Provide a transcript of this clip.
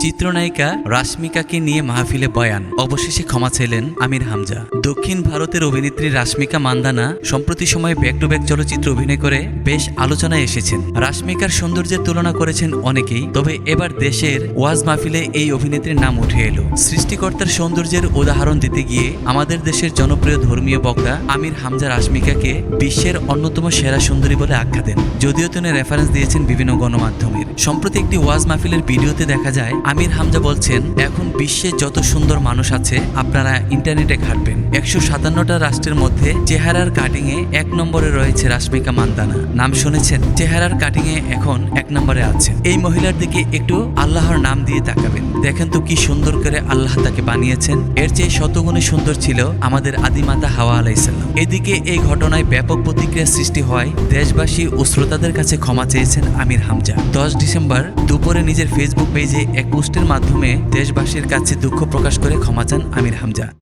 চিত্রনায়িকা রাশমিকাকে নিয়ে মাহফিলে বয়ান, অবশেষে ক্ষমা চাইলেন আমির হামজা। দক্ষিণ ভারতের অভিনেত্রী রাশমিকা মান্দানা সম্প্রতি সময়ে ব্যাক টু ব্যাক চলচ্চিত্রে অভিনয় করে বেশ আলোচনায় এসেছেন। রাশমিকার সৌন্দর্যের তুলনা করেছেন অনেকেই, তবে এবার দেশের ওয়াজ মাহফিলে এই অভিনেত্রীর নাম উঠে এলো। সৃষ্টিকর্তার সৌন্দর্যের উদাহরণ দিতে গিয়ে আমাদের দেশের জনপ্রিয় ধর্মীয় বক্তা আমির হামজা রাশমিকাকে বিশ্বের অন্যতম সেরা সুন্দরী বলে আখ্যা দেন, যদিও তিনি রেফারেন্স দিয়েছেন বিভিন্ন গণমাধ্যমের। সম্প্রতি একটি ওয়াজ মাহফিলের ভিডিওতে দেখা যায় আমির হামজা বলছেন, এখন বিশ্বে যত সুন্দর মানুষ আছে আপনারা ইন্টারনেটে ঘাটবেন। 157টা রাষ্ট্রের মধ্যে চেহারার কাটিংয়ে 1 নম্বরে রয়েছে রাশমিকা মান্দানা। নাম শুনেছেন? চেহারার কাটিংয়ে এখন 1 নম্বরে আছেন। এই মহিলার দিকে একটু আল্লাহর নাম দিয়ে তাকাবেন, দেখেন তো কি সুন্দর করে আল্লাহ তাকে বানিয়েছেন। এর চেয়ে শতগুণে সুন্দর ছিল আমাদের আদিমাতা হাওয়া আলাইসাল্লাম। এদিকে এই ঘটনায় ব্যাপক প্রতিক্রিয়া সৃষ্টি হয় দেশবাসী ও শ্রোতাদের কাছে ক্ষমা চেয়েছেন আমির হামজা। 10 ডিসেম্বর দুপুরে নিজের ফেসবুক পেজে এক পোস্টের মাধ্যমে দেশবাসীর কাছে দুঃখ প্রকাশ করে ক্ষমা চান আমির হামজা।